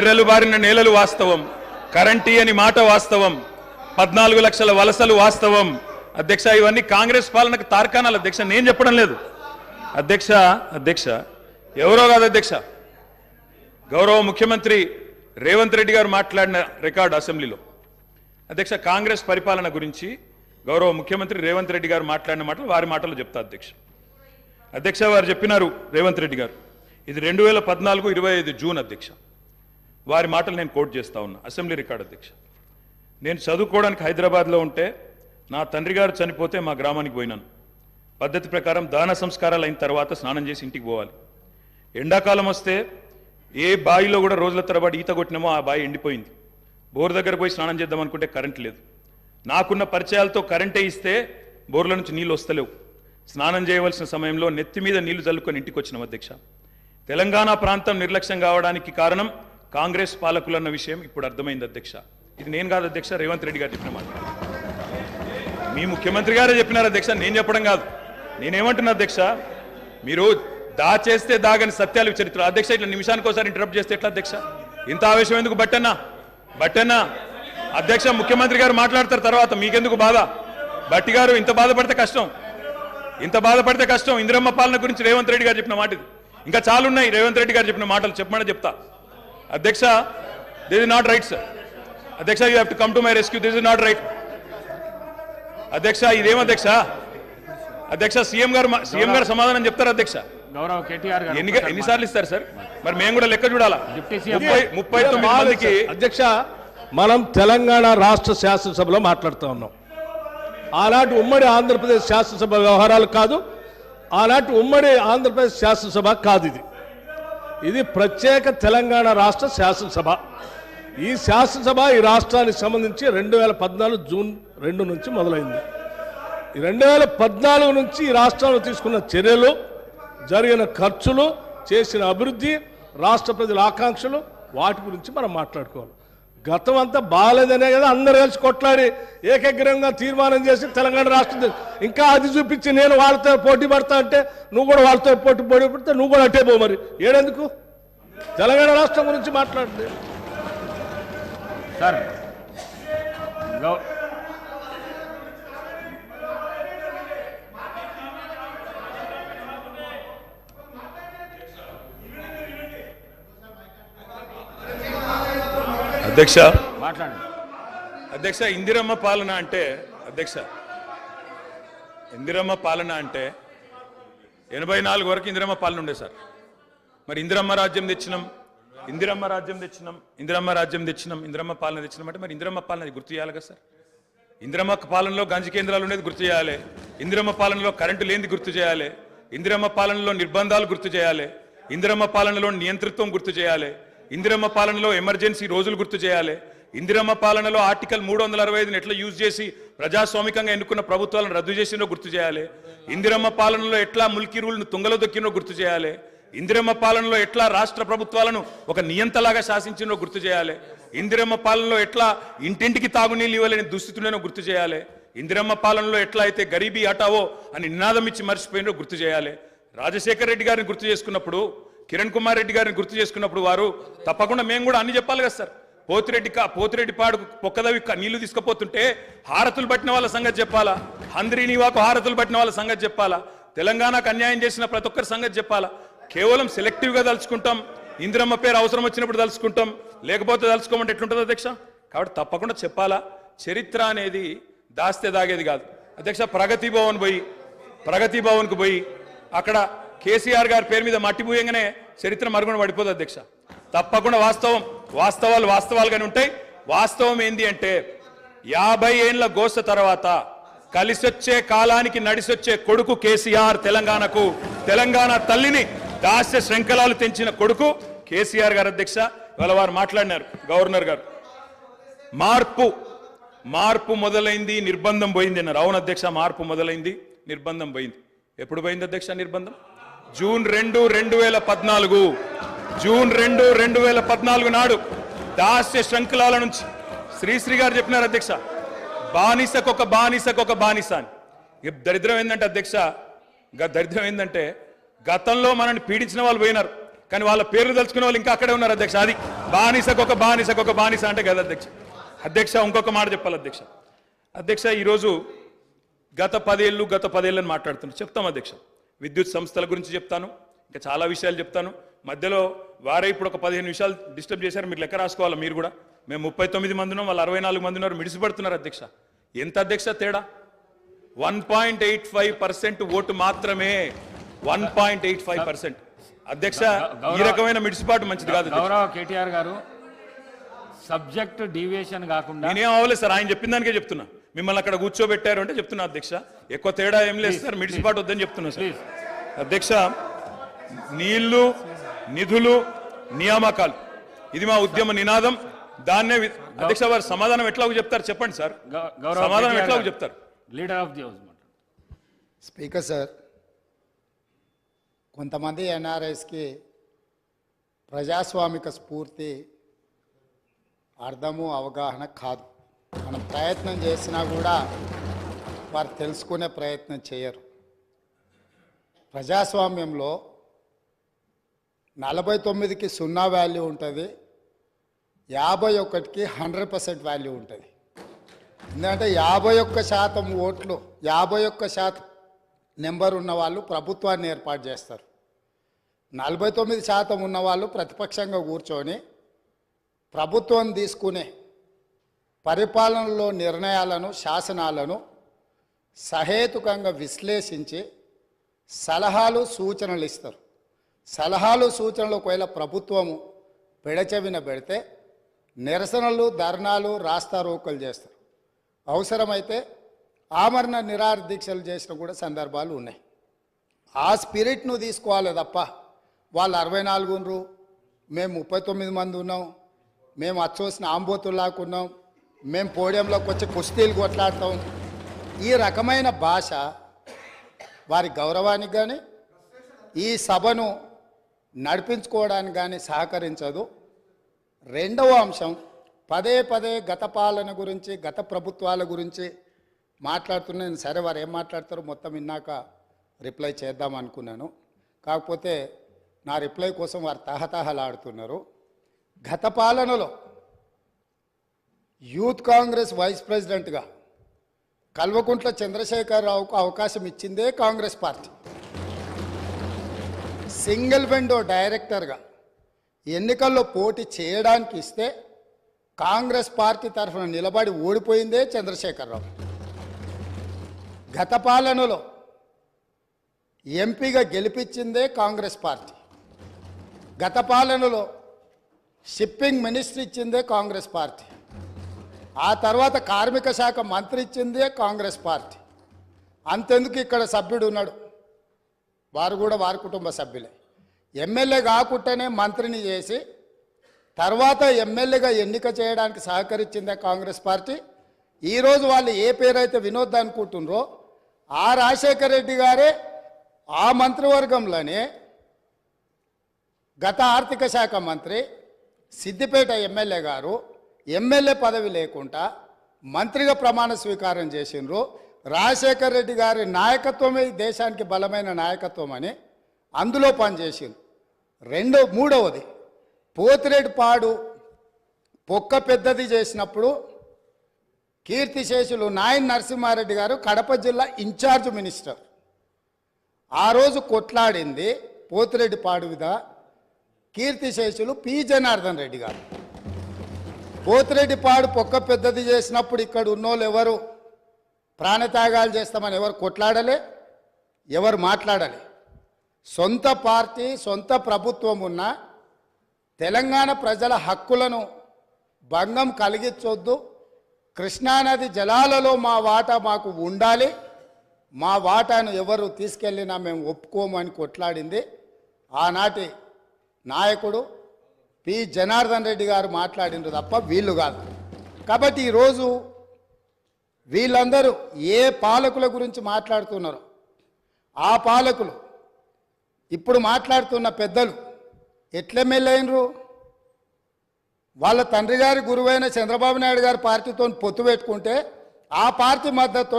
నెలలు బారిన నేలలు వాస్తవం, కరెంటీ అని మాట వాస్తవం, 14 లక్షల వలసలు వాస్తవం. అధ్యక్ష, ఇవన్నీ కాంగ్రెస్ పాలనకు తార్కాణాలు అధ్యక్ష, నేను చెప్పడం లేదు అధ్యక్ష. ఎవరో కాదు అధ్యక్ష, గౌరవ ముఖ్యమంత్రి రేవంత్ రెడ్డి గారు మాట్లాడిన రికార్డు అసెంబ్లీలో. అధ్యక్ష, కాంగ్రెస్ పరిపాలన గురించి గౌరవ ముఖ్యమంత్రి రేవంత్ రెడ్డి గారు మాట్లాడిన మాటలు వారి మాటలు చెప్తా అధ్యక్ష. వారు చెప్పినారు రేవంత్ రెడ్డి గారు, ఇది 2014 25 జూన్ అధ్యక్ష. వారి మాటలు నేను కోట్ చేస్తా ఉన్నా, అసెంబ్లీ రికార్డు అధ్యక్ష. నేను చదువుకోవడానికి హైదరాబాద్లో ఉంటే నా తండ్రి గారు చనిపోతే మా గ్రామానికి పోయినాను. పద్ధతి ప్రకారం దాన సంస్కారాలు అయిన తర్వాత స్నానం చేసి ఇంటికి పోవాలి. ఎండాకాలం వస్తే ఏ బావిలో కూడా రోజుల తరబడి ఈత కొట్టినామో ఆ బావి ఎండిపోయింది. బోర్ దగ్గర పోయి స్నానం చేద్దాం అనుకుంటే కరెంట్ లేదు. నాకున్న పరిచయాలతో కరెంటే ఇస్తే బోర్ల నుంచి నీళ్ళు వస్తలేవు. స్నానం చేయవలసిన సమయంలో నెత్తి మీద నీళ్లు చల్లుకొని ఇంటికి వచ్చినాం అధ్యక్ష. తెలంగాణ ప్రాంతం నిర్లక్ష్యం కావడానికి కారణం కాంగ్రెస్ పాలకులన్న విషయం ఇప్పుడు అర్థమైంది అధ్యక్ష. ఇది నేను కాదు అధ్యక్ష, రేవంత్ రెడ్డి గారు చెప్పిన మాట. మీ ముఖ్యమంత్రి గారే చెప్పినారు అధ్యక్ష, నేను చెప్పడం కాదు. నేనేమంటున్నా అధ్యక్ష, మీరు దాచేస్తే దాగని సత్యాలు చరిత్ర. అధ్యక్ష, ఇట్లా నిమిషానికి ఒకసారి ఇంటరప్ట్ చేస్తే ఎట్లా అధ్యక్ష? ఇంత ఆవేశం ఎందుకు? బట్టన్నా అధ్యక్ష, ముఖ్యమంత్రి గారు మాట్లాడతారు తర్వాత, మీకెందుకు బాధ? బట్టి గారు ఇంత బాధపడితే కష్టం. ఇందిరమ్మ పాలన గురించి రేవంత్ రెడ్డి గారు చెప్పిన మాట ఇది. ఇంకా చాలున్నాయి రేవంత్ రెడ్డి గారు చెప్పిన మాటలు, చెప్పమని చెప్తా అధ్యక్ష. This is not right sir. అధ్యక్ష, you have to come to my rescue. This is not right అధ్యక్ష. ఇదేం అధ్యక్ష? అధ్యక్ష, సీఎం గారు సమాధానం చెప్తారు అధ్యక్ష. ఎన్నిసార్లు ఇస్తారు సార్? మరి మేము కూడా లెక్క చూడాలా? 39 మందికి అధ్యక్ష, మనం తెలంగాణ రాష్ట్ర శాసనసభలో మాట్లాడుతూ ఉన్నాం. ఆనాటి ఉమ్మడి ఆంధ్రప్రదేశ్ శాసనసభ వ్యవహారాలు కాదు, ఆనాటి ఉమ్మడి ఆంధ్రప్రదేశ్ శాసనసభ కాదు. ఇది ప్రత్యేక తెలంగాణ రాష్ట్ర శాసనసభ. ఈ శాసనసభ ఈ రాష్ట్రానికి సంబంధించి 2014 జూన్ 2 నుంచి మొదలైంది. 2014 నుంచి ఈ రాష్ట్రంలో తీసుకున్న చర్యలు, జరిగిన ఖర్చులు, చేసిన అభివృద్ధి, రాష్ట్ర ప్రజల ఆకాంక్షలు, వాటి గురించి మనం మాట్లాడుకోవాలి. గతం అంతా బాగాలేదనే కదా అందరు కలిసి కొట్లాడి ఏకగ్రీవంగా తీర్మానం చేసి తెలంగాణ రాష్ట్రం ఇంకా అది చూపించి నేను వాళ్ళతో పోటీ పడతా అంటే నువ్వు కూడా వాళ్ళతో పోటీ పడితే నువ్వు కూడా అట్టే పో. మరి ఏడెందుకు తెలంగాణ రాష్ట్రం గురించి మాట్లాడుతుంది సార్? అధ్యక్ష, ఇందిరమ్మ పాలన అంటే 84 వరకు ఇందిరమ్మ పాలన ఉండే సార్. మరి ఇందిరమ్మ రాజ్యం తెచ్చినాం ఇందిరమ్మ పాలన తెచ్చినాం అంటే మరి ఇందిరమ్మ పాలన గుర్తు చేయాలి కదా సార్. ఇందిరమ్మ పాలనలో గంజి కేంద్రాలు ఉండేది గుర్తు చేయాలి, ఇందిరమ్మ పాలనలో కరెంటు లేనిది గుర్తు చేయాలి, ఇందిరమ్మ పాలనలో నిర్బంధాలు గుర్తు చేయాలి, ఇందిరమ్మ పాలనలో నియంతృత్వం గుర్తు చేయాలి, ఇందిరమ్మ పాలనలో ఎమర్జెన్సీ రోజులు గుర్తు చేయాలి, ఇందిరమ్మ పాలనలో ఆర్టికల్ 365 ఎట్లా యూజ్ చేసి ప్రజాస్వామికంగా ఎన్నుకున్న ప్రభుత్వాలను రద్దు చేసినో గుర్తు చేయాలి, ఇందిరమ్మ పాలనలో ఎట్లా ముల్కీ రూల్ను తుంగలో దొక్కినో గుర్తు చేయాలి, ఇందిరమ్మ పాలనలో ఎట్లా రాష్ట్ర ప్రభుత్వాలను ఒక నియంతలాగా శాసించినో గుర్తు చేయాలి, ఇందిరమ్మ పాలనలో ఎట్లా ఇంటింటికి తాగునీళ్ళు ఇవ్వలేని దుస్థితులను గుర్తు చేయాలి, ఇందిరమ్మ పాలనలో ఎట్లా అయితే గరీబీ హటావో అని నినాదం ఇచ్చి మర్చిపోయినో గుర్తు చేయాలి. రాజశేఖర రెడ్డి గారిని గుర్తు చేసుకున్నప్పుడు, కిరణ్ కుమార్ రెడ్డి గారిని గుర్తు చేసుకున్నప్పుడు వారు తప్పకుండా మేము కూడా అన్ని చెప్పాలి కదా సార్. పోతిరెడ్డి పాడు పొక్కదవి నీళ్లు తీసుకుపోతుంటే హారతులు పట్టిన వాళ్ళ సంగతి చెప్పాలా, హంద్రీనివాకు హారతులు పట్టిన వాళ్ళ సంగతి చెప్పాలా, తెలంగాణకు అన్యాయం చేసిన ప్రతి ఒక్కరి సంగతి చెప్పాలా. కేవలం సెలెక్టివ్గా తలుచుకుంటాం, ఇందిరమ్మ పేరు అవసరం వచ్చినప్పుడు తలుచుకుంటాం, లేకపోతే తలుచుకోమంటే ఎట్లుంటుంది అధ్యక్ష? కాబట్టి తప్పకుండా చెప్పాలా. చరిత్ర అనేది దాస్తే దాగేది కాదు అధ్యక్ష. ప్రగతి భవన్కు పోయి అక్కడ కేసీఆర్ గారి పేరు మీద మట్టి పూయంగానే చరిత్ర మరుగున పడిపోదు అధ్యక్ష. తప్పకుండా వాస్తవాలుగానే ఉంటాయి. వాస్తవం ఏంది అంటే 50 ఏళ్ల గోస తర్వాత కలిసొచ్చే కాలానికి నడిసొచ్చే కొడుకు కేసీఆర్. తెలంగాణ తల్లిని దాస్య శృంఖలాలు తెంచిన కొడుకు కేసీఆర్ గారు అధ్యక్ష. ఇవాళ వారు మాట్లాడినారు గవర్నర్ గారు, మార్పు మొదలైంది, నిర్బంధం పోయింది అన్నారు. అవును అధ్యక్ష, మార్పు మొదలైంది, నిర్బంధం పోయింది. ఎప్పుడు పోయింది అధ్యక్ష నిర్బంధం? జూన్ 2, 2014 నాడు దాస్య శృంఖలాల నుంచి శ్రీశ్రీ గారు చెప్పినారు అధ్యక్ష, బానిసకొక బానిస అని. దరిద్రం ఏంటంటే అధ్యక్ష, దరిద్రం ఏంటంటే గతంలో మనల్ని పీడించిన వాళ్ళు పోయినారు, కానీ వాళ్ళ పేర్లు తలుచుకునే వాళ్ళు ఇంకా అక్కడే ఉన్నారు అధ్యక్ష. అది బానిసకొక బానిస అంటే కదా అధ్యక్ష. అధ్యక్ష ఇంకొక మాట చెప్పాలి అధ్యక్ష. అధ్యక్ష ఈరోజు గత 10 ఏళ్ళని మాట్లాడుతున్నాను. చెప్తాం అధ్యక్ష. విద్యుత్ సంస్థల గురించి చెప్తాను, ఇంకా చాలా విషయాలు చెప్తాను. మధ్యలో వారే ఇప్పుడు ఒక 15 నిమిషాలు డిస్టర్బ్ చేశారు. మీరు లెక్క రాసుకోవాలి. మీరు కూడా మేము 39 మంది ఉన్నాం, వాళ్ళు 64 మంది ఉన్నారు. మిడిసిపడుతున్నారు అధ్యక్ష. ఎంత అధ్యక్ష తేడా? 1.85% ఓటు మాత్రమే. 1.85%. అధ్యక్ష ఈ రకమైన మిడిసిపాటు మంచిది కాదు. గౌరవ కేటీఆర్ గారు, సబ్జెక్ట్ డీవియేషన్ కాకుండా నేనేం అవ్వలేదు సార్, ఆయన చెప్పిన దానికే చెప్తున్నా. మిమ్మల్ని అక్కడ కూర్చోబెట్టారు అంటే చెప్తున్నా అధ్యక్ష. ఎక్కువ తేడా ఏం లేదు సార్, మిడిసిపాటు వద్దని చెప్తున్నా సార్. అధ్యక్ష, నీళ్లు, నిధులు, నియామకాలు, ఇది మా ఉద్యమ నినాదం. దాన్నే అధ్యక్ష వారు సమాధానం ఎట్లాగో చెప్తారు చెప్పండి సార్. సమాధానం ఎట్లాగో చెప్తారు. Leader of the house. Speaker sir, కొంతమంది ఎన్ఆర్ఐస్కి ప్రజాస్వామిక స్ఫూర్తి అర్థము అవగాహన కాదు. మనం ప్రయత్నం చేసినా కూడా వారు తెలుసుకునే ప్రయత్నం చేయరు. ప్రజాస్వామ్యంలో 49కి 0 వాల్యూ ఉంటుంది, 51కి 100% వాల్యూ ఉంటుంది. ఎందుకంటే 51% ఓట్లు, 51% నెంబర్ ఉన్న వాళ్ళు ప్రభుత్వాన్ని ఏర్పాటు చేస్తారు. 49% ఉన్నవాళ్ళు ప్రతిపక్షంగా కూర్చొని ప్రభుత్వం తీసుకునే పరిపాలనలో నిర్ణయాలను, శాసనాలను సహేతుకంగా విశ్లేషించి సలహాలు, సూచనలు ఇస్తారు. సలహాలు, సూచనలు ఒకవేళ ప్రభుత్వము పెడచెవిన పెడితే నిరసనలు, ధర్నాలు, రాస్తారోకలు చేస్తారు. అవసరమైతే ఆమరణ నిరాహార దీక్షలు చేసిన కూడా సందర్భాలు ఉన్నాయి. ఆ స్పిరిట్ను తీసుకోవాలి తప్ప వాళ్ళు 64 ఉన్నారు, మేము 39 మంది ఉన్నాం, మేము అచ్చోసిన ఆంబోతుల్లాకున్నాం, మేము పోడియంలోకి వచ్చి కుస్తీలు కొట్లాడతాం, ఈ రకమైన భాష వారి గౌరవానికి కానీ ఈ సభను నడిపించుకోవడానికి కానీ సహకరించదు. రెండవ అంశం, పదే గత పాలన గురించి, గత ప్రభుత్వాల గురించి మాట్లాడుతున్నాను. సరే, వారు ఏం మాట్లాడతారో మొత్తం విన్నాక రిప్లై చేద్దాం అనుకున్నాను. కాకపోతే నా రిప్లై కోసం వారు తహతహలాడుతున్నారు. గత పాలనలో యూత్ కాంగ్రెస్ వైస్ ప్రెసిడెంట్గా కల్వకుంట్ల చంద్రశేఖరరావుకు అవకాశం ఇచ్చిందే కాంగ్రెస్ పార్టీ. సింగిల్ విండో డైరెక్టర్గా ఎన్నికల్లో పోటీ చేయడానికి ఇస్తే కాంగ్రెస్ పార్టీ తరఫున నిలబడి ఓడిపోయిందే చంద్రశేఖరరావు. గత పాలనలో ఎంపీగా గెలిపించిందే కాంగ్రెస్ పార్టీ. గత పాలనలో షిప్పింగ్ మినిస్టర్ ఇచ్చిందే కాంగ్రెస్ పార్టీ. ఆ తర్వాత కార్మిక శాఖ మంత్రి ఇచ్చిందే కాంగ్రెస్ పార్టీ. అంతెందుకు ఇక్కడ సభ్యుడు ఉన్నాడు, వారు కూడా వారి కుటుంబ సభ్యులే. ఎమ్మెల్యే కాకుండానే మంత్రిని చేసి తర్వాత ఎమ్మెల్యేగా ఎన్నిక చేయడానికి సహకరించిందే కాంగ్రెస్ పార్టీ. ఈరోజు వాళ్ళు ఏ పేరైతే వినోద్ అనుకుంటున్నారో ఆ రాజశేఖర రెడ్డి గారే ఆ మంత్రివర్గంలోనే గత ఆర్థిక శాఖ మంత్రి, సిద్దిపేట ఎమ్మెల్యే గారు ఎమ్మెల్యే పదవి లేకుండా మంత్రిగా ప్రమాణ స్వీకారం చేసిండ్రు. రాజశేఖర రెడ్డి గారి నాయకత్వమే ఈ దేశానికి బలమైన నాయకత్వం అని అందులో పనిచేసిండ్రు. మూడవది, పోతిరెడ్డిపాడు పొక్క పెద్దది చేసినప్పుడు కీర్తిశేషులు నాయన్ నరసింహారెడ్డి గారు కడప జిల్లా ఇన్ఛార్జ్ మినిస్టర్. ఆ రోజు కొట్లాడింది పోతిరెడ్డిపాడు మీద కీర్తిశేషులు పి జనార్దన్ రెడ్డి గారు. పోతిరెడ్డిపాడు పొక్క పెద్దది చేసినప్పుడు ఇక్కడ ఉన్నోళ్ళు ఎవరు ప్రాణత్యాగాలు చేస్తామని ఎవరు కొట్లాడలే, ఎవరు మాట్లాడలే. సొంత పార్టీ, సొంత ప్రభుత్వం ఉన్న తెలంగాణ ప్రజల హక్కులను భంగం కలిగించొద్దు, కృష్ణానది జలాలలో మా వాటా మాకు ఉండాలి, మా వాటాను ఎవరు తీసుకెళ్ళినా మేము ఒప్పుకోమని కొట్లాడింది ఆనాటి నాయకుడు పి జనార్దన్ రెడ్డి గారు మాట్లాడినారు తప్ప వీళ్ళు కాదు. కాబట్టి ఈరోజు వీళ్ళందరూ ఏ పాలకుల గురించి మాట్లాడుతున్నారో ఆ పాలకులు ఇప్పుడు మాట్లాడుతున్న పెద్దలు ఎట్లెమ్మెల్యేనరు? వాళ్ళ తండ్రి గారి గురువైన చంద్రబాబు నాయుడు గారి పార్టీతో పొత్తు పెట్టుకుంటే ఆ పార్టీ మద్దతు